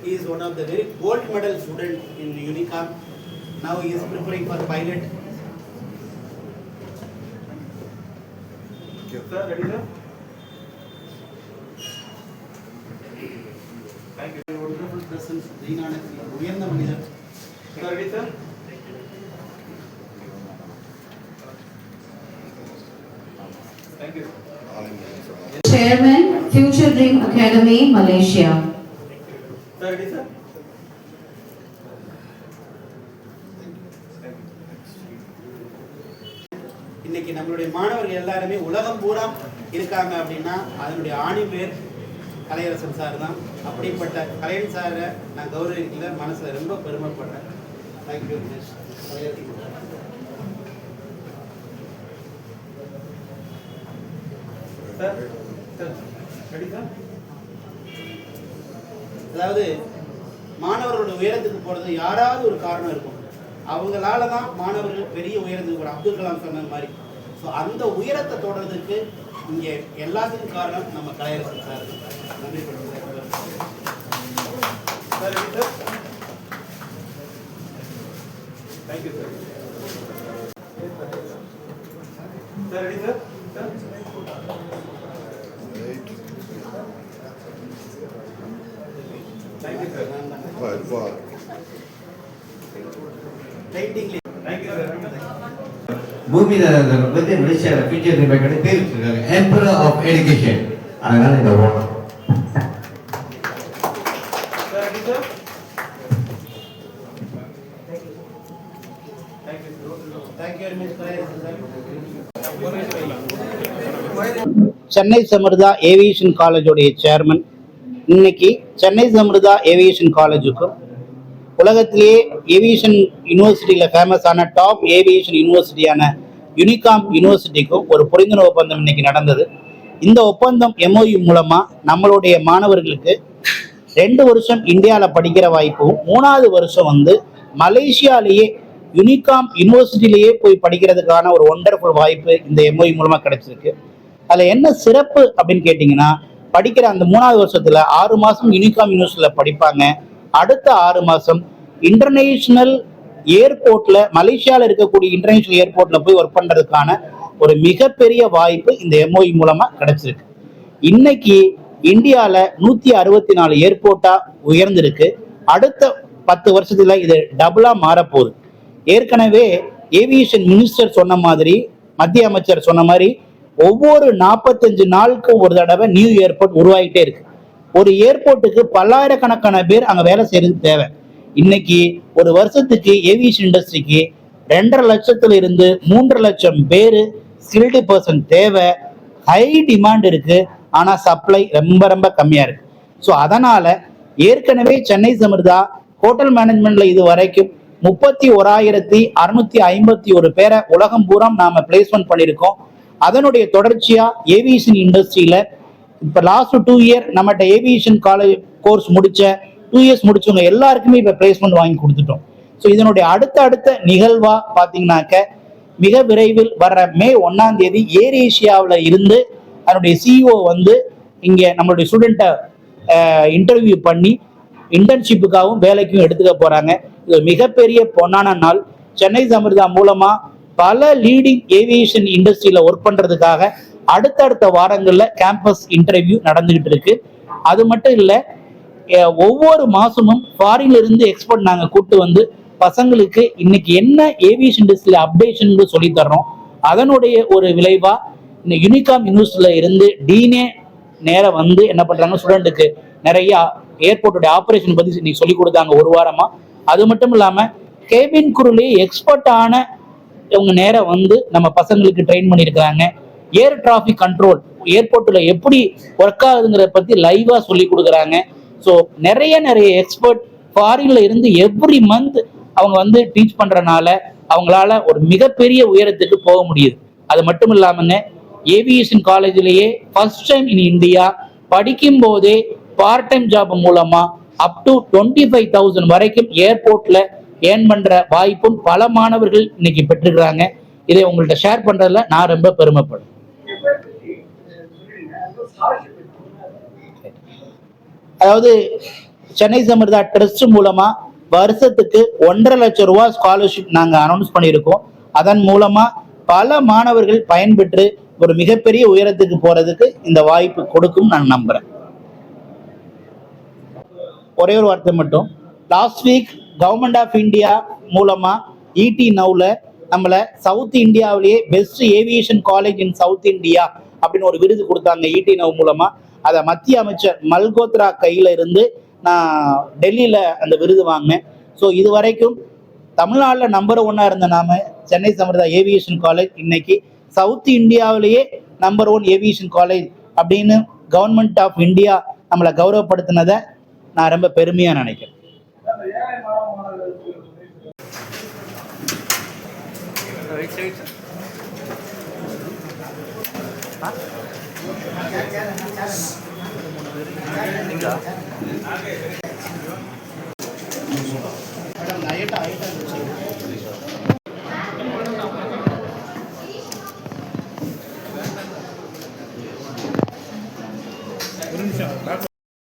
He is one of the very gold medal student in Unicam. Now he is preparing for pilot. Sir, ready, sir? Thank you. Wonderful presence. உயர்ந்த மனிதர். Sir, ready, sir? Thank you. Chairman, Future Dream Academy, Malaysia. Sir, ready, sir? இன்னைக்கு நம்மளுடைய மாணவர்கள் எல்லாருமே உலகம் பூரா இருக்காங்க அப்படின்னா அதனுடைய ஆணி பேர் கலையரசன் சார் தான். அப்படிப்பட்ட கலையரசன் சாரை நான் கௌரவிக்கல, மனசுல ரொம்ப பெருமைப்படுறேன். Thank you. Sir, sir, ready, sir? அதாவது மாணவர்களோட உயரத்துக்கு போறது யாராவது ஒரு காரணம் இருக்கும். அவங்களால தான் மாணவர்கள் பெரிய உயரத்துக்கு போற. அப்துல் கலாம் சொன்ன மாதிரி. ஸோ அந்த உயரத்தை தொடர்றதுக்கு இங்கே எல்லாத்துக்கும் காரணம் நம்ம கலையரசன் சார். நன்றி Sir, ready, sir? Thank you, sir. Sir, ready, sir? Sir? Thank you, sir. ரைட்டிங்ல Thank you, sir. பூமிதாரர் வந்து மலேசியால ஃபியூச்சர் ட்ரீம் அகாடமி பேர் வச்சிருக்காங்க, எம்பரர் ஆஃப் எஜுகேஷன். அதனால இந்த ஓட்டம். Sir, ready, sir? Thank you, sir. Thank you very much Kalaiyarasan sir. Chennai Samirta aviation காலேஜோடைய chairman. இன்னைக்கு Chennai Samirta aviation காலேஜுக்கும் உலகத்திலேயே ஏவியேஷன் யூனிவர்சிட்டியில் ஃபேமஸான டாப் ஏவியேஷன் யூனிவர்சிட்டியான யூனிகாம் யூனிவர்சிட்டிக்கும் ஒரு புரிந்துணர்வு ஒப்பந்தம் இன்னைக்கு நடந்தது. இந்த ஒப்பந்தம் எம்ஓயு மூலமாக நம்மளுடைய மாணவர்களுக்கு 2 வருஷம் இந்தியாவில் படிக்கிற வாய்ப்பும் 3வது வருஷம் வந்து மலேசியாலேயே யூனிகாம் யூனிவர்சிட்டிலேயே போய் படிக்கிறதுக்கான ஒரு ஒண்டர்ஃபுல் வாய்ப்பு இந்த எம்ஓயு மூலமாக கிடைச்சிருக்கு. அதில் என்ன சிறப்பு அப்படின்னு கேட்டிங்கன்னா, படிக்கிற அந்த 3வது வருஷத்தில் 6 மாதம் யூனிகாம் யூனிவர்சிட்டியில் படிப்பாங்க. அடுத்த 6 மாதம் இன்டர்நேஷனல் ஏர்போர்ட்ல, மலேசியாவில் இருக்கக்கூடிய இன்டர்நேஷனல் ஏர்போர்ட்ல போய் ஒர்க் பண்றதுக்கான ஒரு மிகப்பெரிய வாய்ப்பு இந்த எம்ஓஇ மூலமா கிடைச்சிருக்கு. இன்னைக்கு இந்தியாவில் 164 ஏர்போர்ட்டா உயர்ந்திருக்கு. அடுத்த 10 வருஷத்துல இது டபுளா மாறப்போகுது. ஏற்கனவே ஏவியேஷன் மினிஸ்டர் சொன்ன மாதிரி, மத்திய அமைச்சர் சொன்ன மாதிரி, ஒவ்வொரு 45 நாளுக்கும் ஒரு தடவை நியூ ஏர்போர்ட் உருவாகிட்டே இருக்கு. ஒரு ஏர்போர்ட்டுக்கு பல்லாயிரக்கணக்கான பேர் அங்க வேலை செய்யறதுக்கு தேவை. இன்னைக்கு ஒரு வருஷத்துக்கு ஏவியேஷன் இண்டஸ்ட்ரிக்கு 2.5 லட்சத்துல இருந்து 3.5 லட்சம் பேர் ஸ்கில்டு பர்சன் தேவை. ஹை டிமாண்ட் இருக்கு, ஆனா சப்ளை ரொம்ப ரொம்ப கம்மியா இருக்கு. ஸோ அதனால ஏற்கனவே சென்னை சமிர்தா ஹோட்டல் மேனேஜ்மெண்ட்ல இது வரைக்கும் 31,651 பேரை உலகம் பூரா நாம பிளேஸ்மெண்ட் பண்ணியிருக்கோம். அதனுடைய தொடர்ச்சியா ஏவியேஷன் இண்டஸ்ட்ரியில இப்ப லாஸ்ட் 2 இயர் நம்மகிட்ட ஏவியேஷன் காலேஜ் கோர்ஸ் முடிச்ச 2 இயர்ஸ் முடிச்சவங்க எல்லாருக்குமே இப்ப பிளேஸ்மெண்ட் வாங்கி கொடுத்துட்டோம். ஸோ இதனுடைய அடுத்த நிகழ்வா பாத்தீங்கன்னாக்க மிக விரைவில் வர்ற மே 1ஆம் தேதி ஏர் ஏசியாவில் இருந்து அதனுடைய சிஇஓ வந்து இங்க நம்மளுடைய ஸ்டூடெண்ட்டை இன்டர்வியூ பண்ணி இன்டர்ன்ஷிப்புக்காகவும் வேலைக்கும் எடுத்துக்க போறாங்க. இது மிகப்பெரிய பொன்னான நாள். சென்னை சமிர்தா மூலமா பல லீடிங் ஏவியேஷன் இண்டஸ்ட்ரியில ஒர்க் பண்றதுக்காக அடுத்தடுத்த வாரங்கள்ல கேம்பஸ் இன்டர்வியூ நடந்துகிட்டு இருக்கு. அது மட்டும் இல்ல, ஒவ்வொரு மாசமும் ஃபாரின்ல இருந்து எக்ஸ்பர்ட் நாங்க கூப்பிட்டு வந்து பசங்களுக்கு இன்னைக்கு என்ன ஏவியேஷன் இண்டஸ்ட்ரியில அப்டேஷன் சொல்லி தர்றோம். அதனுடைய ஒரு விளைவா இந்த யூனிகாம் யூனிவர்சிட்டியில இருந்து டீனே நேரம் வந்து என்ன பண்றாங்க, ஸ்டூடெண்ட்டுக்கு நிறைய ஏர்போர்ட்டோட ஆபரேஷன் பத்தி இன்னைக்கு சொல்லி கொடுத்தாங்க 1 வாரமா. அது மட்டும் இல்லாம கேபின் குரூலே எக்ஸ்பர்ட்டான இவங்க நேரம் வந்து நம்ம பசங்களுக்கு ட்ரெயின் பண்ணியிருக்காங்க. ஏர் டிராஃபிக் கண்ட்ரோல் ஏர்போர்ட்ல எப்படி ஒர்க் ஆகுதுங்கிறத பத்தி லைவா சொல்லி கொடுக்குறாங்க. ஸோ நிறைய எக்ஸ்பர்ட் ஃபாரின்ல இருந்து எவ்ரி மந்த் அவங்க வந்து டீச் பண்றதுனால அவங்களால ஒரு மிகப்பெரிய உயரத்துக்கு போக முடியுது. அது மட்டும் இல்லாமங்க, ஏவியேஷன் காலேஜ்லயே ஃபர்ஸ்ட் டைம் இன் இந்தியா படிக்கும் போதே பார்ட் டைம் ஜாப் மூலமா அப் டு 25,000 வரைக்கும் ஏர்போர்ட்ல ஏர்ன் பண்ற வாய்ப்பும் பல மாணவர்கள் இன்னைக்கு பெற்றுக்கிறாங்க. இதை உங்கள்கிட்ட ஷேர் பண்றதுல நான் ரொம்ப பெருமைப்படுறேன். அதாவது சென்னை சமிர்தா ட்ரஸ்ட் மூலமா வருஷத்துக்கு 1.5 லட்சம் ரூபாய் ஸ்காலர்ஷிப் நாங்க அனௌன்ஸ் பண்ணியிருக்கோம். அதன் மூலமா பல மாணவர்கள் பயன்பெற்று ஒரு மிகப்பெரிய உயரத்துக்கு போறதுக்கு இந்த வாய்ப்பு கொடுக்கும் நான் நம்புறேன். ஒரே ஒரு வார்த்தை மட்டும், last week government of India மூலமா ஈடி நவ்ல நம்மள சவுத் இந்தியாவிலேயே best aviation college in south India அப்படின்னு ஒரு விருது கொடுத்தாங்க ஈடி நவ் மூலமா. அதை மத்திய அமைச்சர் மல்கோத்ரா கையில இருந்து நான் டெல்லியில அந்த விருது வாங்கினேன். ஸோ இது வரைக்கும் தமிழ்நாட்டில் நம்பர் 1 இருந்த நாம சென்னை சமிர்தா ஏவியேஷன் காலேஜ் இன்னைக்கு சவுத் இந்தியாவிலேயே நம்பர் 1 ஏவியேஷன் காலேஜ் அப்படின்னு கவர்மெண்ட் ஆஃப் இந்தியா நம்மளை கௌரவப்படுத்தினதை நான் ரொம்ப பெருமையா நினைக்கிறேன். ஒரு நிமிஷம்